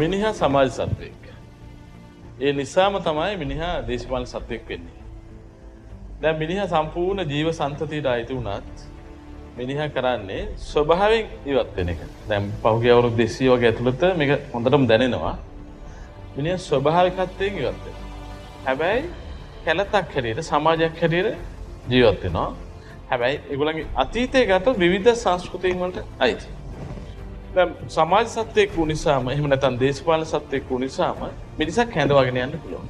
මිනිහා සමාජ සත්වයෙක්. ඒ නිසාම තමයි මිනිහා දේශපාලන සත්වයෙක් වෙන්නේ. දැන් මිනිහා සම්පූර්ණ ජීව සන්තතියට අයිති වුණත් මිනිහා කරන්නේ ස්වභාවයෙන් ඉවත් වෙන එක. දැන් පහුගිය අවුරුදු 200 වගේ ඇතුළත මේක හොඳටම දැනෙනවා. මිනිහා ස්වභාවිකත්වයෙන් ඉවත් වෙනවා. හැබැයි කැලතක් හැටියට සමාජයක් හැටියට ජීවත් වෙනවා. හැබැයි ඒගොල්ලන්ගේ අතීතය ගත්තොත් විවිධ සංස්කෘතීන් වලට අයිති. දැන් සමාජ සත්වයෙක් වූ නිසාම එහෙම නැත්නම් දේශපාලන සත්වයෙක් වූ නිසාම මිනිසක් කැඳවාගෙන යන්න පුළුවන්.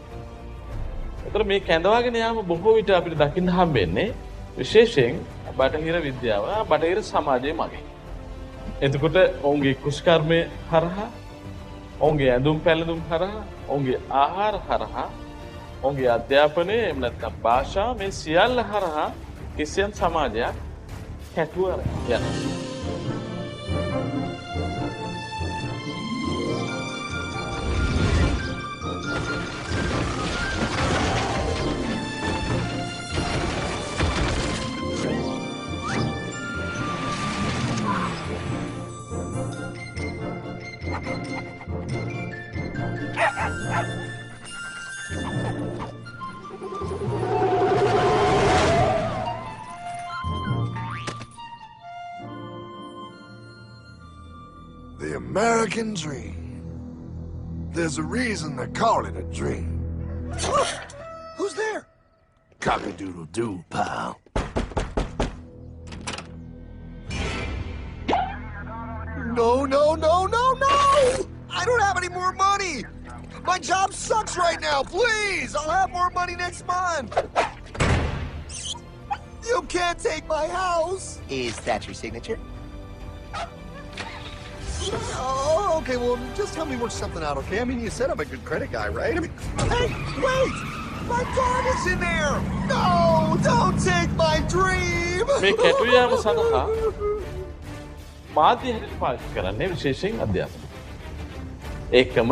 ඒතර මේ කැඳවාගෙන යාම බොහෝ විට අපිට දකින්න හම්බෙන්නේ විශේෂයෙන් බටහිර විද්‍යාව, බටහිර සමාජයේ මගින්. එතකොට ඔවුන්ගේ කුෂ්කර්මය හරහා, ඔවුන්ගේ ඇඳුම් පැළඳුම් හරහා, ඔවුන්ගේ ආහාර හරහා, ඔවුන්ගේ අධ්‍යාපනය එහෙම නැත්නම් භාෂාව මේ සියල්ල හරහා කිසියම් සමාජයක් කැටුව යනවා. The American dream. There's a reason they call it a dream. Who's there? Cock-a-doodle-doo, pal. No, no, no, no, no! I don't have any more money! My job sucks right now, please! I'll have more money next month! You can't take my house! Is that your signature? Oh, okay, well, just help me work something out, okay? I mean, you said I'm a good credit guy, right? I mean, hey, wait! My dog is in there! No! Don't take my dream! මේ කැටුයාම සඳහා මාධ්‍ය හැටියට පාවිච්චි කරන්නේ විශේෂයෙන් අධ්‍යාපනය. ඒකම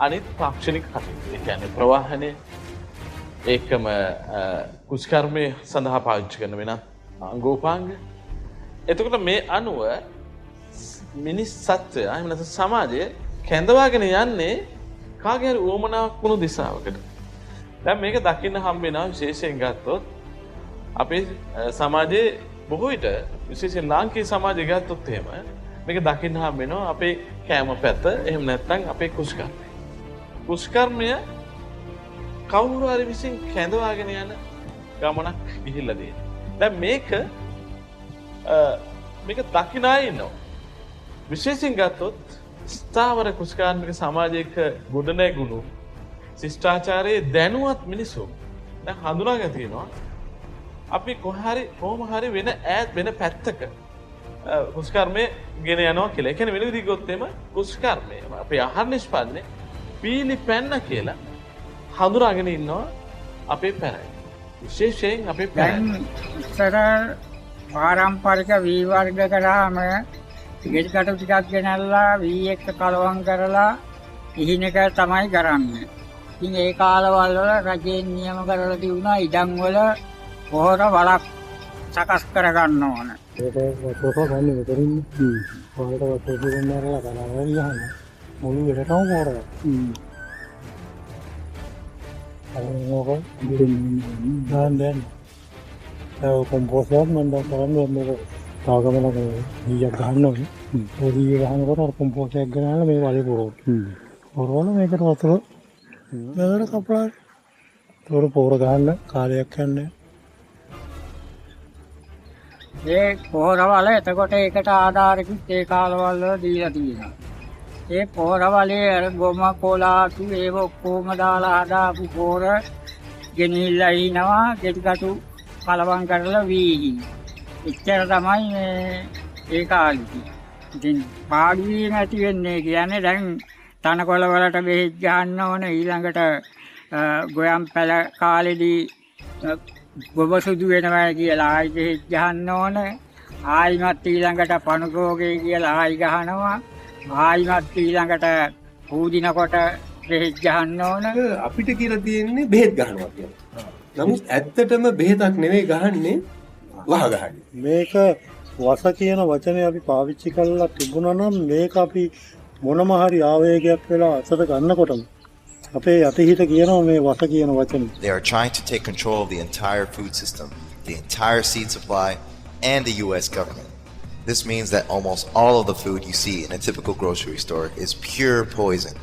අනිත් තාක්ෂණික කටයුතු. ඒ කියන්නේ ප්‍රවාහනය, ඒකම කුෂ්කර්මය සඳහා පාවිච්චි කරන වෙනත් අංගෝපාංග. එතකොට මේ අනුව මිනිස් සත්වය එහෙම නැත්නම් සමාජය කැඳවාගෙන යන්නේ කාගේ හරි උවමනාවක් වුණු දිශාවකට. දැන් මේක දකින්න හම්බ වෙනවා විශේෂයෙන් ගත්තොත් අපේ සමාජයේ බොහෝ විට විශේෂයෙන් ලාංකීය සමාජය ගත්තොත් එහෙම මේක දකින්න හම්බ වෙනවා අපේ කෑම පැත්ත එහෙම නැත්නම් අපේ කුෂ්කර්මය. කුෂ්කර්මය කවුරු හරි විසින් කැඳවාගෙන යන ගමනක් ගිහිල්ලා තියෙනවා. දැන් මේක දකින්න අය ඉන්නවා. විශේෂයෙන් ගත්තොත් ස්ථාවර කුෂ්කාර්මික සමාජයක ගොඩනැගුණු ශිෂ්ටාචාරයේ දැනුවත් මිනිස්සු දැන් හඳුනාගෙන තියෙනවා අපි කොහොම හරි වෙන පැත්තක කුෂ්කර්මය ගෙන යනවා කියලා. ඒ කියන්නේ වෙන විදිහකට ගොත් එම කුෂ්කර්මය අපේ ආහාර නිෂ්පාදනයේ පීලිපැන්න කියලා හඳුනාගෙන ඉන්නවා අපේ පැරණි. විශේෂයෙන් අපේ පැරණි. ඉස්සර පාරම්පරික වී වර්ග කරාම ගෙඩි කටු ටිකක් ගෙනල්ලා වී එක්ක කලවම් කරලා ඉහිණක තමයි කරන්නේ. ඉතින් ඒ කාලවල වල රජයෙන් නියම කරලා තිබුණා ඉඩම් වල පොහොර වලක් සකස් කර ගන්න ඕන. ඒක පොහොර ගන්න මෙතනින් පොහොරට වතුර දෙන්නලා කරනවා යහන මුළු වෙලටම පොහොර. අරනෝක දැන් කොම්පෝස්ට් එක මම කරන්නේ මේක තාගමනක ඊයක් ගන්න ඕනේ. පොඩි ගහනකොට අර කොම්පෝස්ට් එක ගනනලා මේ වලේ පොරවන. පොරවන මේකට වතුර මේකට කපලා තොර පොර ගන්න කාලයක් යන්නේ. ඒ පොහොරවල එතකොට ඒකට ආධාරකින් ඒ කාලවල වල දීලා තියෙනවා. ඒ පොහොරවලේ අර ගොම කොලාතු ඒව ඔක්කොම දාලා හදාපු පොහොර ගෙනිහිල්ලා ඉනවා ගෙඩි කටු කලවම් කරලා වී. එච්චර තමයි ඒ කාලෙදි. ඉතින් පාඩුවේ නැති වෙන්නේ කියන්නේ දැන් තනකොළ වලට බෙහෙත් ගන්න ඕන ඊළඟට ගොයම් පැල කාලෙදී ගොබ සුදු වෙනවා කියලා ආයි බෙහෙත් ගන්න ඕන. ආයිමත් ඊළඟට පණු රෝගේ කියලා ආයි ගහනවා. ආයිමත් ඊළඟට පූදිනකොට බෙහෙත් ගන්න ඕන. අපිට කියලා තියෙන්නේ බෙහෙත් ගන්නවා කියලා. නමුත් ඇත්තටම බෙහෙතක් නෙවෙයි ගහන්නේ වහ ගහන්නේ. මේක වස කියන වචනේ අපි පාවිච්චි කරලා තිබුණා නම් මේක අපි මොනම හරි ආවේගයක් වෙලා අතට ගන්නකොටම අපේ යටිහිත කියනවා මේ වස කියන වචනේ. They are trying to take control of the entire food system, the entire seed supply, and the US government. This means that almost all of the food you see in a typical grocery store is pure poison.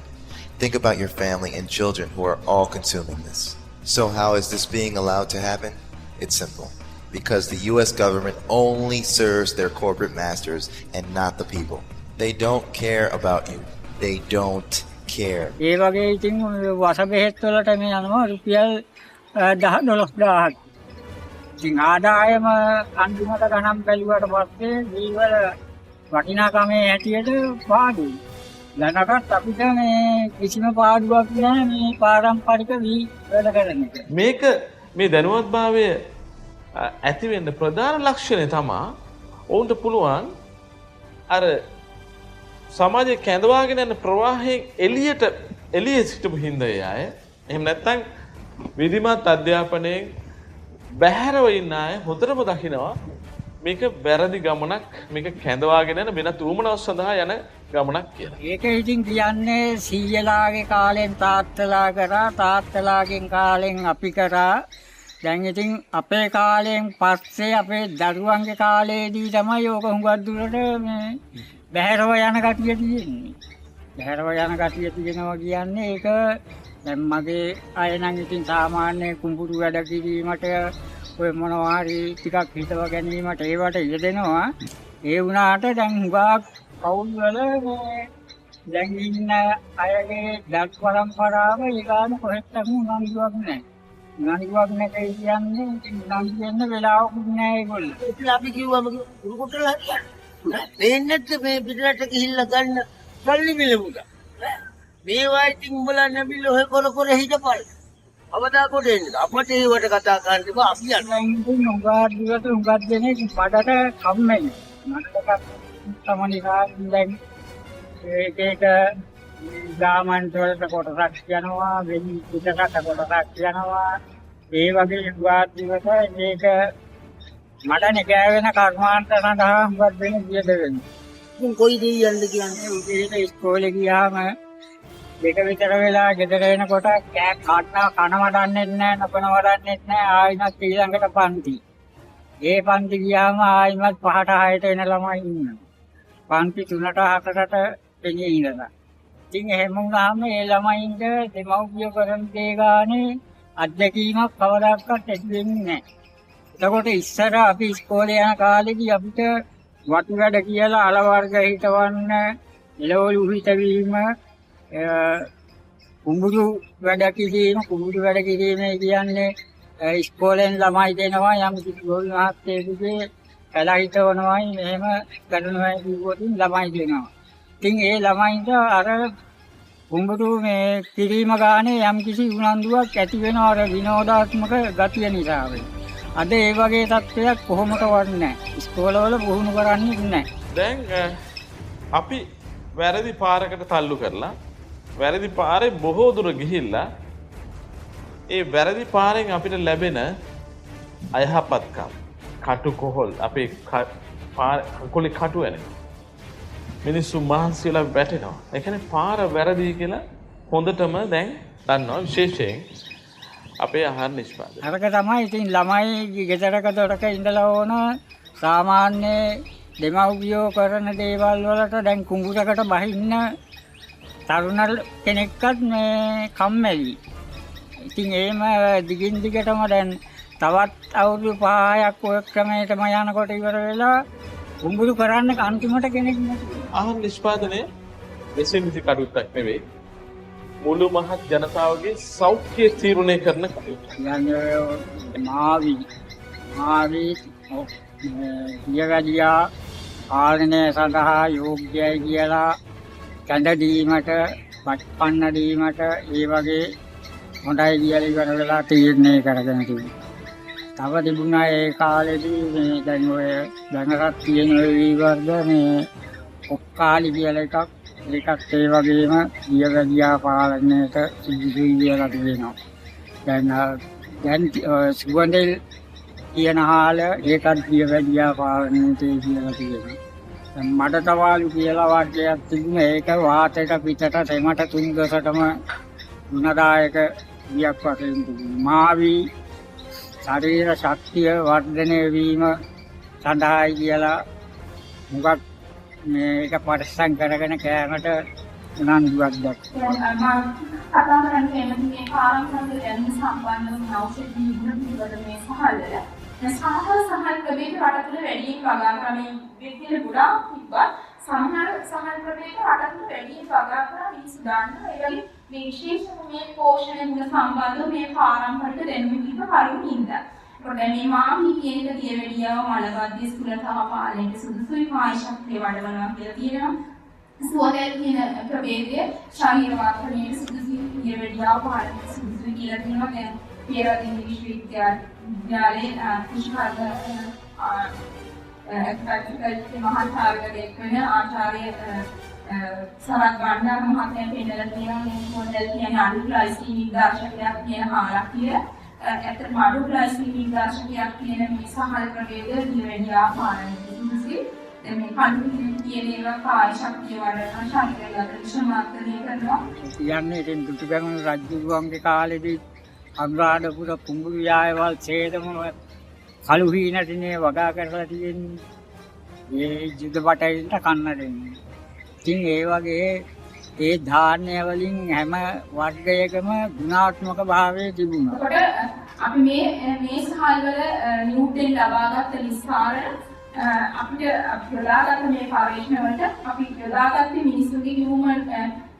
Think about your family and children who are all consuming this. So how is this being allowed to happen? It's simple. Because the US government only serves their corporate masters and not the people. They don't care about you. They don't care. ඒ වගේ ඉතින් වස බෙහෙත් වලට මේ යනවා රුපියල් 10-12,000ක්. ඉතින් ආදායම අන්තිමට ගණන් බැලුවට පස්සේ ජීවල වටිනාකමේ හැටියට පාඩුයි. දැනටත් අපිට මේ කිසිම පාඩුවක් නැහැ මේ පාරම්පරික වී වැඩ කරන එක. මේක මේ දැනුවත්භාවය ඇති වෙන්න ප්‍රධාන ලක්ෂණය තමයි ඔවුන්ට පුළුවන් අර සමාජයේ කැඳවාගෙන යන ප්‍රවාහයෙන් එළියේ සිටපු හින්දා අය එහෙම නැත්නම් විධිමත් අධ්‍යාපනයෙන් බැහැරව ඉන්න අය හොඳටම දකිනවා මේක වැරදි ගමනක් මේක කැඳවාගෙන යන වෙනත් උවමනාවක් සඳහා යන ගමනක් කියලා. ඒක ඉතින් කියන්නේ සීයලාගේ කාලෙන් තාත්තලා කරා තාත්තලාගෙන් කාලෙන් අපි කරා දැන් ඉතින් අපේ කාලෙන් පස්සේ අපේ දරුවන්ගේ කාලේදී තමයි ඕක හුඟක් දුරට මේ බැහැරව යන කතිය තියෙන්නේ. බැහැරව යන කතිය තියෙනවා කියන්නේ ඒක දැන් මගේ අය නම් ඉතින් සාමාන්‍ය කුඹුරු වැඩ කිරීමට ඔය මොනවා හරි ටිකක් හිතව ගැනීමට ඒවට යෙදෙනවා. ඒ වුණාට දැන් හුඟක් කවුල් වල මේ දැන් ඉන්න අයගේ දත් පරම්පරාව ඊගාන කොහෙත්ම උනන්දුවක් නැහැ. උනන්දුවක් නැහැ කියන්නේ ඉතින් උනන්දු වෙන්න වෙලාවකුත් නැහැ ඒගොල්ලෝ. ඉතින් අපි කිව්වම උරුකොටලා දෙන්නත් මේ පිටරට ගිහිල්ලා ගන්න සල්ලි මිලමුද. මේවා ඉතින් උඹලා නැමිල ඔය කර හිටපල්. අවදා කොට එන්න. අපට ඒවට කතා කරන්න බෑ අපි යනවා. ඉතින් උඟා දෙනෙක් මඩට කම්මැලි. මඩට තමනිකා දැන් ඒක ගාමන්ට වලට කොටසක් යනවා වෙනි පිටකට කොටසක් යනවා ඒ වගේ විවාදිකට මේක මඩනේ ගෑවෙන කර්මාන්ත සඳහා හුඟක් දෙන වියද වෙනවා. ඉතින් කොයි දෙයක් යන්න කියන්නේ උදේට ඉස්කෝලේ ගියාම දෙක විතර වෙලා ගෙදර එනකොට කන වඩන්නෙත් නැහැ නපන වඩන්නෙත් නැහැ ආයිමත් ඊළඟට පන්ති. ඒ පන්ති ගියාම ආයිමත් 5ට 6ට එන ළමයි ඉන්නවා. පන්ති 3ට 4ට එන්නේ ඉඳලා. ඉතින් එහෙම වුණාම ඒ ළමයින්ට දෙමව්පියෝ කරන දේ ගානේ අත්දැකීමක් කවදාවත් ඇති වෙන්නේ නැහැ. එතකොට ඉස්සර අපි ඉස්කෝලේ යන කාලේදී අපිට වතු වැඩ කියලා අල වර්ග හිටවන්න එළවලු හිටවීම කුඹුරු වැඩ කිරීම කියන්නේ ඉස්කෝලෙන් ළමයි දෙනවා යම් කිසි ගෝල් මහත්තයෙකුගේ කැල හිටවනවායි මෙහෙම කරනවා කිව්වොත් ළමයි දෙනවා. ඉතින් ඒ ළමයින්ට අර කුඹුරු මේ කිරීම ගානේ යම් කිසි උනන්දුවක් ඇති වෙනවා අර විනෝදාත්මක ගතිය නිසා වෙයි. අද ඒ වගේ තත්ත්වයක් කොහොමදවත් නැහැ. ඉස්කෝලවල පුහුණු කරන්නේ නැහැ. දැන් අපි වැරදි පාරකට තල්ලු කරලා වැරදි පාරේ බොහෝ දුර ගිහිල්ලා ඒ වැරදි පාරෙන් අපිට ලැබෙන අයහපත්කම් කටුකොහල් අපේ කකුලේ කටු වෙනවා. මිනිස්සු මහන්සියලා වැටෙනවා. ඒ කියන්නේ පාර වැරදි කියලා හොඳටම දැන් දන්නවා විශේෂයෙන් අපේ ආහාර නිෂ්පාදනය. අරක තමයි ඉතින් ළමයි ගෙදරක දොරක ඉඳලා ඕන සාමාන්‍ය දෙමව්පියෝ කරන දේවල් වලට දැන් කුඹුරකට බහින්න තරුණ කෙනෙක්වත් මේ කම්මැලි. ඉතින් එහෙම දිගින් දිගටම දැන් තවත් අවුරුදු 5ක් ඔය ක්‍රමයටම යනකොට ඉවර වෙලා කුඹුරු කරන්න අන්තිමට කෙනෙක් නැති. ආහාර නිෂ්පාදනය වෙසින්විසි කටයුත්තක් නෙවෙයි. මුළු මහත් ජනතාවගේ සෞඛ්‍ය තීරණය කරන කටයුතු. මාවි දියගැඩියා පාලනය සඳහා යෝග්‍යයි කියලා කැඳ දීමට පට්පන්න දීමට ඒ වගේ හොඳයි කියලා ඉවර වෙලා තීරණය කරගෙන තිබුණා. තව තිබුණා ඒ කාලේදී මේ දැන් ඔය දැනගත් තියෙන ඔය වර්ග මේ ඔක්කාලි කියලා එකක් ඒකත් ඒ වගේම දියගැඩියා පාලනයට සුදුසුයි කියලා තියෙනවා. දැන් සුවඳෙල් කියන හාල ඒකත් දියගැඩියා පාලනයට කියලා තියෙනවා. මඩතවාලු කියලා වර්ගයක් තිබුණා. ඒක වාතයට පිටට තෙමට තුන් දසටම ගුණදායක වියක් වශයෙන් තිබුණා. මාවි ශරීර ශක්තිය වර්ධනය වීම සඳහායි කියලා මුගක් මේක පරිස්සම් කරගෙන කෑමට උනන්දුවක් දක්වනවා. කතා කරන්න කැමති මේ පාරම්පරික දැනුම සම්බන්ධව ඖෂධ නිර්මාණ පිළිබඳ මේ සහල්වල සහල් ප්‍රභේද රට තුළ වැඩියෙන් වගා කරමින් විද්‍යාල ගුණා තිබ්බා. සමහර සහල් ප්‍රභේද රට තුළ වැඩියෙන් වගා කරා මිනිස්සු ගන්නවා. ඒ වගේ මේ විශේෂම මේ පෝෂණ ගුණ සම්බන්ධව මේ පාරම්පරික දැනුම තිබ්බ කරුණින්ද. ඒකට මේ මාමි කියන එක දියවැඩියාව මලබද්ධ ස්ථූලතාව පාලනයට සුදුසුයි කාය ශක්තිය වඩවනවා කියලා තියෙනවා. සුවදැල් කියන ප්‍රභේදයේ ශරීර වර්ධනයේ සුදුසු දියවැඩියාව පාලනයට සුදුසුයි කියලා තියෙනවා. දැන් පෙරදින විශ්වවිද්‍යාලයේ කුෂ්ඨාර්ග එක්ස්පර්ට් මහාචාර්යවරයෙක් වෙන ආචාර්ය සරත් ගණ්ඩාර මහත්මයා පෙන්නලා තියෙනවා මේ මොඩල් කියන්නේ අඩු ග්ලයිසීමික් දාර්ශනිකයක් කියන හාරක් කියලා. ඇත්තටම අඩු ග්ලයිසීමික් දාර්ශනිකයක් කියන මේ සහල් ප්‍රභේද දියවැඩියාව පාලනයට සුදුසුයි. දැන් මේ කණ්ඩු කියන ඒවා කාය ශක්තිය වඩන ශරීරගත විෂමාර්ථනය කරනවා. කියන්නේ ඉතින් දුටුගැමුණු රජුගේ කාලේදී අනුරාධපුර පුඹුරු යායවල් ඡේදම කළු හීනටිනේ වගා කරලා තියෙන්නේ. මේ යුද බටහිරට කන්න දෙන්නේ. ඉතින් ඒ වගේ ඒ ධාන්‍ය වලින් හැම වර්ගයකම ගුණාත්මක භාවය තිබුණා. එතකොට අපි මේ සහල් වල නියුටන් ලබාගත් නිස්සාරණ අපිට යොදාගත්ත මේ පරීක්ෂණ වලට අපි යොදාගත්තේ මිනිසුන්ගේ හියුමන්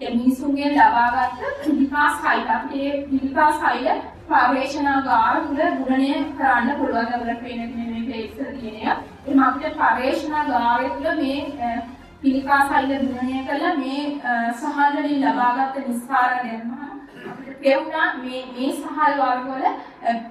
මිනිසුන්ගේ ලබාගත්ත පිළිකා සෛල. අපිට ඒ පිළිකා සෛල පරීක්ෂණාගාර තුළ ගුණණය කරන්න පුළුවන්. අපිට පේන මේ පේක්ෂ තියෙනවා. එහෙනම් අපිට පරීක්ෂණාගාරය තුළ මේ පිළිකා සෛල ගුණණය කළා මේ සහල් වලින් ලබාගත්ත නිස්සාරණ දෙන්නා අපිට තේරුණා මේ සහල් වර්ගවල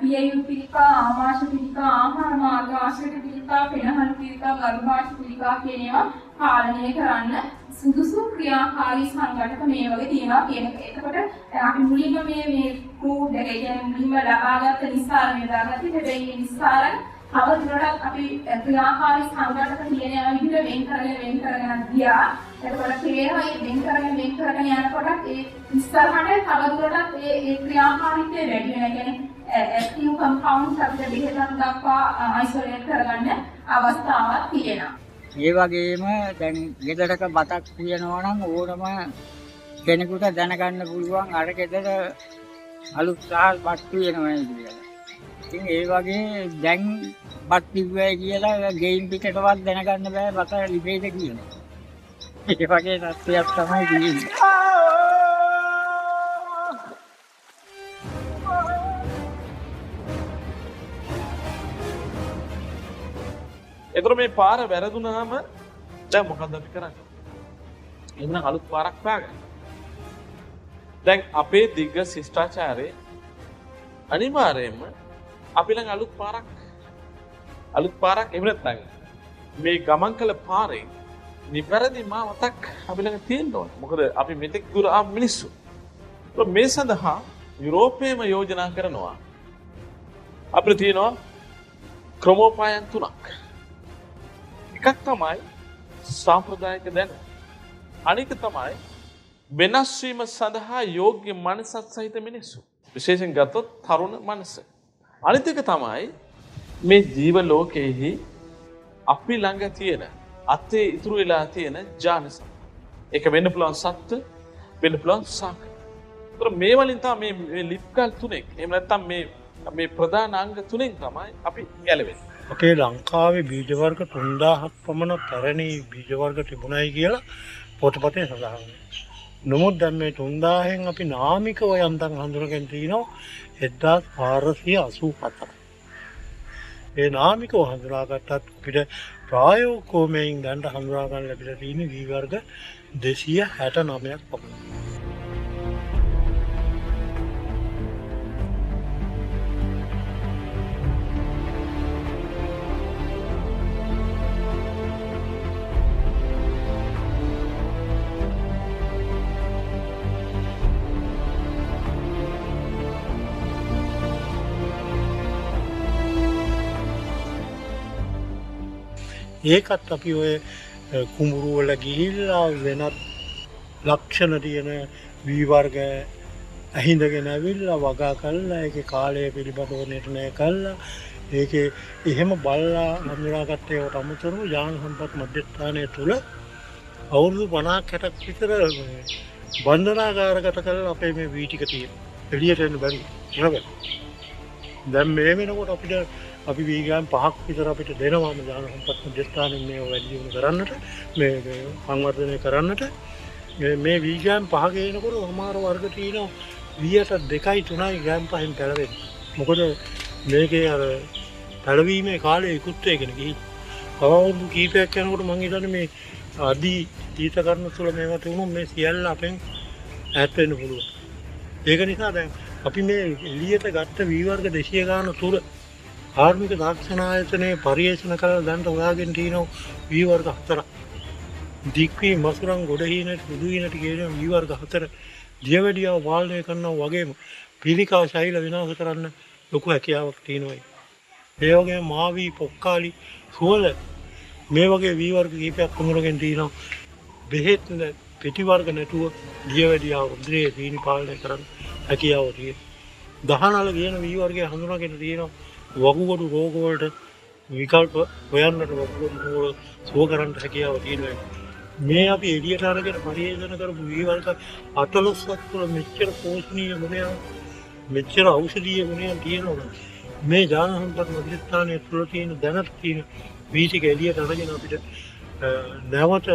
පියයු පිළිකා, ආමාශ පිළිකා, ආහාර මාර්ග ආශ්‍රිත පිළිකා, පෙනහළු පිළිකා, ගර්භාෂ පිළිකා කියන ඒවා පාලනය කරන්න සුදුසු ක්‍රියාකාරී සංඝටක මේ වගේ තියෙනවා කියන එක. එතකොට අපි මුලින්ම මේ ෆුඩ් එක කියන්නේ මුලින්ම ලබාගත්ත නිස්සාරණය දාගත්තේ. හැබැයි මේ නිස්සාරණ අවුරුද්දකට අපි ක්‍රියාකාරී සංඝටක කියන ඒවා විදිහට වෙන් කරගෙන ගියා. එතකොට තේරෙනවා මේ වෙන් කරගෙන යනකොට ඒ ඉස්සරහට තවදුරටත් ඒ ක්‍රියාකාරීත්වය වැඩි වෙනවා. කියන්නේ ඇක්ටිව් කම්පවුන්ඩ්ස් අපිට බෙහෙතක් දක්වා අයිසොලේට් කරගන්න අවස්ථාවක් තියෙනවා. ඒ වගේම දැන් ගෙදරක බතක් කියනවා නම් ඕනම කෙනෙකුට දැනගන්න පුළුවන් අර ගෙදර අලුත් සහල් බත් කියනවා කියලා. ඉතින් ඒ වගේ දැන් බත් කිව්වයි කියලා ගෙයින් පිටටවත් දැනගන්න බෑ බත ලිපේද කියනවා. ඒ වගේ තත්ත්වයක් තමයි තියෙන්නේ. එතකොට මේ පාර වැරදුනාම දැන් මොකද අපි කරන්නේ? එහෙනම් අලුත් පාරක් හොයාගන්න. දැන් අපේ දිග්ග ශිෂ්ටාචාරයේ අනිවාර්යයෙන්ම අපි ළඟ අලුත් පාරක් එහෙම නැත්නම් මේ ගමන් කළ පාරේ නිවැරදි මාවතක් අපි ළඟ තියෙන්න ඕන. මොකද අපි මෙතෙක් දුර ආ මිනිස්සු. මේ සඳහා යුරෝපයේම යෝජනා කරනවා. අපිට තියෙනවා ක්‍රමෝපායන් 3ක්. එකක් තමයි සාම්ප්‍රදායික දැනුම. අනික තමයි වෙනස් වීම සඳහා යෝග්‍ය මනසක් සහිත මිනිස්සු. විශේෂයෙන් ගත්තොත් තරුණ මනස. අනිත් එක තමයි මේ ජීව ලෝකයේහි අපි ළඟ තියෙන අතේ ඉතුරු වෙලා තියෙන ඥානස. ඒක වෙන්න පුළුවන් සත්ත්ව, වෙන්න පුළුවන් සාක. ඒතර මේ වලින් තමයි මේ ලිප්කල් තුනෙක්. එහෙම නැත්නම් මේ ප්‍රධාන අංග තුනෙන් තමයි අපි ගැලවෙන්නේ. අපේ ලංකාවේ බීජ වර්ග 3000ක් පමණ පැරණි බීජ වර්ග තිබුණයි කියලා පොතපතේ සඳහන් වෙනවා. නමුත් දැන් මේ 3000න් අපි නාමිකව යන්තම් හඳුනගෙන තිනවා 1487ක්. ඒ නාමිකව හඳුනාගත්තත් අපිට ප්‍රායෝගිකව මේන් දැන් හඳුනා ගන්න ලැබිලා තියෙන බීජ වර්ග 269ක් පමණ. ඒකත් අපි ඔය කුඹුරු වල ගිහිල්ලා වෙනත් ලක්ෂණ තියෙන වී වර්ග ඇහිඳගෙන ඇවිල්ලා වගා කරලා ඒකේ කාලය පිළිබඳව නිර්ණය කළා ඒකේ එහෙම බලලා හඳුනාගත්ත ඒවට අමතරව යාන සම්පත් මධ්‍යස්ථානයේ තුල අවුරුදු 50 60ක් විතර බන්ධනාගාරගත කරලා අපේ මේ වී ටික තියෙනවා. එළියට එන්න බැරි නේද? දැන් මේ වෙනකොට අපිට අපි වීගම් 5ක් විතර අපිට දෙනවා මේ යාන සම්පත් මධ්‍යස්ථානෙන් මේව වැඩි දියුණු කරන්නට මේ සංවර්ධනය කරන්නට මේ වීගම් 5 ගේනකොට සමහර වර්ග තියෙනවා 2.3යි 3යි ග්‍රෑම් පහෙන් පැලවෙන්නේ. මොකද මේකේ අර පැලවීමේ කාලය ඉක්ුත් වෙගෙන ගිහින් අවුරුදු කීපයක් යනකොට මම හිතන්නේ මේ අදී තීතකරණ තුළ මේවා තිබුණොත් මේ සියල්ල අපෙන් ඈත් වෙන්න පුළුවන්. ඒක නිසා දැන් අපි මේ එළියට ගත්ත වී වර්ග 200 ගාන තුර කාර්මික තාක්ෂණ ආයතනයේ පරිශන කරලා දැන් හොයාගෙන තිනවා වී වර්ග 4ක්. දික්වි මසුරන් ගොඩහීනට බුදුහිනට කියන වී වර්ග 4 දියවැඩියාව පාලනය කරනවා වගේම පිළිකා ශෛල විනාශ කරන්න ලොකු හැකියාවක් තියෙනවා. ඒ වගේම මාවි පොක්කාලි සුවල මේ වගේ වී වර්ග කීපයක් හඳුනගෙන තිනවා. බෙහෙත් පිටි වර්ග නැතුව දියවැඩියාව උද්‍රේ දීනි පාලනය කරන්න හැකියාව තියෙනවා. දහනල කියන වී වර්ගය හඳුනාගෙන තියෙනවා. වකුගඩු රෝග වලට විකල්ප හොයන්නට වකුගඩු රෝග සුව කරන්න හැකියාව තියෙනවා. මේ අපි එළියට අරගෙන පරිශන කරපු වී වර්ග 14ක් තුළ මෙච්චර පෝෂණීය ගුණයන් මෙච්චර ඖෂධීය ගුණයන් තියෙනවා. මේ යාන සම්පත් මධ්‍යස්ථානයේ තුළ තියෙන දැනට තියෙන වී ටික එළියට අරගෙන අපිට නැවත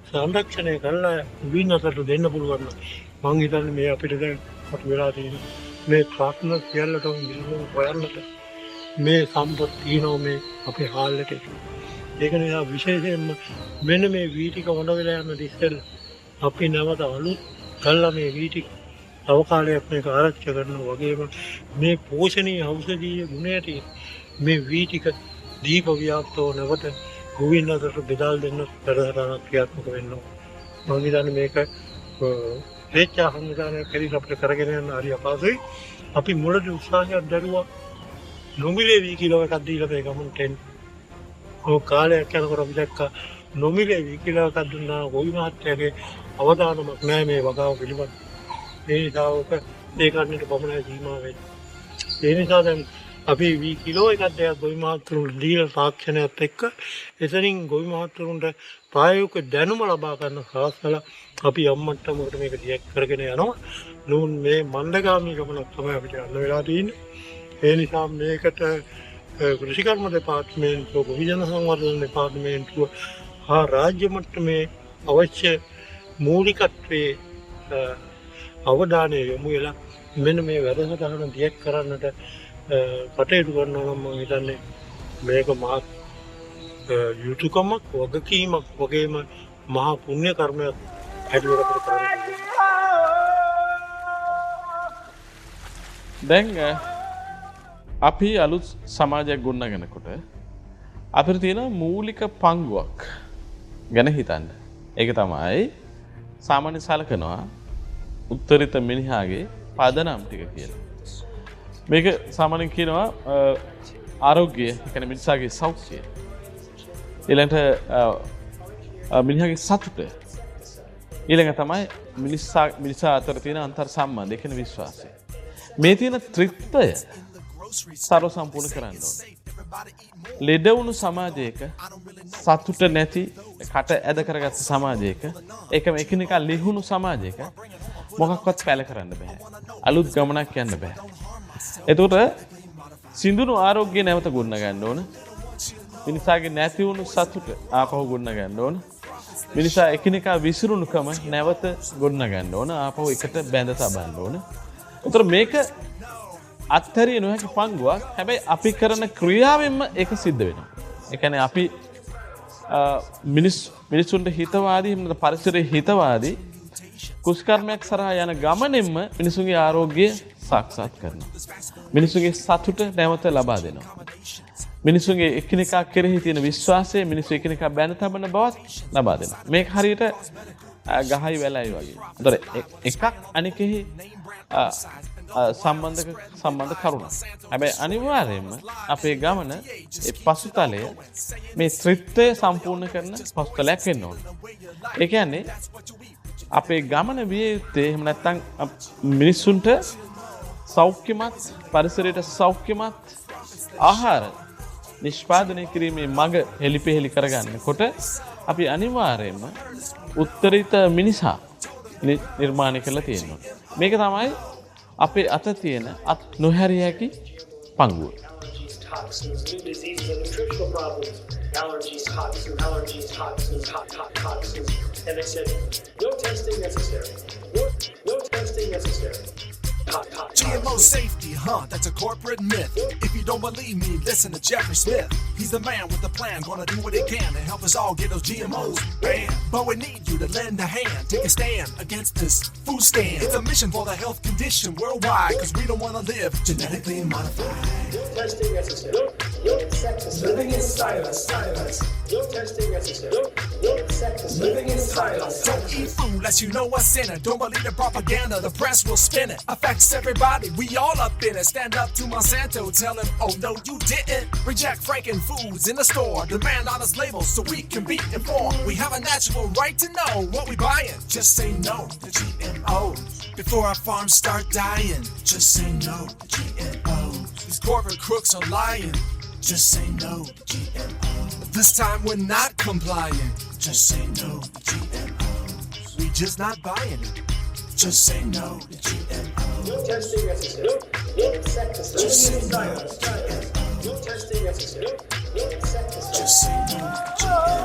සංරක්ෂණය කරලා වින්නතට දෙන්න පුළුවන්. මම හිතන්නේ මේ අපිට දැන් අපට වෙලා තියෙන මේ ප්‍රශ්න සියල්ලටම විසඳුම් හොයන්නට මේ සම්පත් තියෙනවා මේ අපේ හාල්ලට. ඒක නිසා විශේෂයෙන්ම මෙන්න මේ වී ටික හොඳ වෙලා යන ඉස්සෙල් අපි නැවත අලුත් කළා මේ වී ටික තව කාලයක් මේක ආරක්ෂා කරනවා වගේම මේ පෝෂණීය ඖෂධීය ගුණයට මේ වී ටික දීප ව්‍යාප්තව නැවත ගොවින් අතරට බෙදා දෙන්න පෙරහරන ක්‍රියාත්මක වෙනවා. මම හිතන්නේ මේක ස්වේච්ඡා සංවිධානයක් හැටියට අපිට කරගෙන යන්න හරි අපහසුයි. අපි මුලදී උත්සාහයක් දරුවා නොමිලේ වී කිලෝ එකක් දීලා මේ ගමන්ට එන්න. ඔය කාලයක් යනකොට අපි දැක්කා නොමිලේ වී කිලෝ එකක් දුන්නා ගොවි මහත්තයාගේ අවදානමක් නැහැ මේ වගාව පිළිබඳ. ඒ නිසා ඔක ඒකන්නට පමණයි සීමා වෙන්නේ. ඒ නිසා දැන් අපි වී කිලෝ එකක් දෙයක් ගොවි මහත්තුරුන්ට දීලා තාක්ෂණයත් එක්ක එතනින් ගොවි මහත්තුරුන්ට ප්‍රායෝගික දැනුම ලබා ගන්න සාසල අපි යම්මට්ටමකට මේක දියත් කරගෙන යනවා. නූන් මේ මන්දගාමී ගමනක් තමයි අපිට යන්න වෙලා තියෙන්නේ. ඒ නිසා මේකට කෘෂිකර්ම දෙපාර්තමේන්තුව, ගොවිජන සංවර්ධන දෙපාර්තමේන්තුව හා රාජ්‍ය මට්ටමේ අවශ්‍ය මූලිකත්වයේ අවධානය යොමු වෙලා මෙන්න මේ වැඩසටහන දියත් කරන්නට කටයුතු කරනවා. නම් මම හිතන්නේ මේක මහත් යුතුයකමක් වගකීමක් වගේම මහා පුණ්‍ය කර්මයක් හැටියට අපිට කරන්න. දැන් අපි අලුත් සමාජයක් ගොඩනගනකොට අපිට තියෙන මූලික පංගුවක් ගැන හිතන්න. ඒක තමයි සාමාන්‍ය සලකනවා උත්තරිත මිනිහාගේ පදනම් ටික කියලා. මේක සාමාන්‍යයෙන් කියනවා ආරෝග්‍ය, කියන්නේ මිනිසාගේ සෞඛ්‍යය. ඊළඟට මිනිහාගේ සතුට. ඊළඟ තමයි මිනිසා අතර තියෙන අන්තර් සම්බන්ධය, කියන විශ්වාසය. මේ තියෙන ත්‍රිත්වය සර්ව සම්පූර්ණ කරන්න ඕනේ. ලෙඩ වුණු සමාජයක, සතුට නැති, කට ඇද කරගත්ත සමාජයක, ඒකම එකිනෙකා ලිහුණු සමාජයක මොකක්වත් පැල කරන්න බෑ. අලුත් ගමනක් යන්න බෑ. එතකොට සිඳුණු ආරෝග්‍ය නැවත ගොඩන ගන්න ඕන. මිනිසාගේ නැති වුණු සතුට ආපහු ගොඩන ගන්න ඕන. මිනිසා එකිනෙකා විසිරුණුකම නැවත ගොඩන ගන්න ඕන. ආපහු එකට බැඳ තබන්න ඕන. එතකොට මේක අත්හැරිය නොහැකි පංගුවක්. හැබැයි අපි කරන ක්‍රියාවෙන්ම ඒක සිද්ධ වෙනවා. ඒ කියන්නේ අපි මිනිසුන්ට හිතවාදී, පරිසරයේ හිතවාදී කුෂ්කර්මයක් සරහා යන ගමනෙන්ම මිනිසුන්ගේ ආරෝග්‍ය සාක්ෂාත් කරනවා. මිනිසුන්ගේ සතුට නැවත ලබා දෙනවා. මිනිසුන්ගේ එකිනෙකා කෙරෙහි තියෙන විශ්වාසය, මිනිස්සු එකිනෙකා බැඳ තබන බවත් ලබා දෙනවා. මේක හරියට ගහයි වැලයි වගේ. ඒතර එකක් අනිකෙහි සම්බන්ධ කරුණ. හැබැයි අනිවාර්යයෙන්ම අපේ ගමන ඒ පසුතලය මේ ත්‍රිත්වය සම්පූර්ණ කරන පසුතලයක් වෙන්න ඕන. ඒ කියන්නේ අපේ ගමන විය යුත්තේ එහෙම නැත්නම් මිනිස්සුන්ට සෞඛ්‍යමත් පරිසරයට සෞඛ්‍යමත් ආහාර නිෂ්පාදනය කිරීමේ මඟ හෙළිපෙහෙළි කරගන්නකොට අපි අනිවාර්යයෙන්ම උත්තරීත මිනිසා නිර්මාණය කරලා තියෙනවා. මේක තමයි අපේ අත තියෙන අත් නොහැරිය හැකි පංගුව. Toxins, new diseases and nutritional problems, allergies, toxins. And they said, no testing necessary. No testing necessary. GMO safety, that's a corporate myth. If you don't believe me, listen to Jeffrey Smith. He's the man with the plan, gonna do what he can to help us all get those GMOs banned. But we need you to lend a hand, take a stand against this food scam. It's a mission for the health condition worldwide, cause we don't wanna live genetically modified. No testing necessary. No insecticide. Living inside us. No testing necessary. No insecticide. Living inside us. Don't eat food unless you know what's in it. Don't believe the propaganda, the press will spin it. Affects everybody, we all up in it. Stand up to Monsanto, tell him, oh no you didn't. Reject Franken foods in the store. Demand honest labels so we can be informed. We have a natural right to know what we buying. Just say no to GMOs. Before our farms start dying, just say no to GMOs. These corporate crooks are lying. Just say no to GMOs. This time we're not complying. Just say no to GMOs. We just not buying it. Just say no to GMOs. No testing necessary. No insecticide. Just say no to GMOs. No testing necessary. No insecticide. Just say no to GMOs.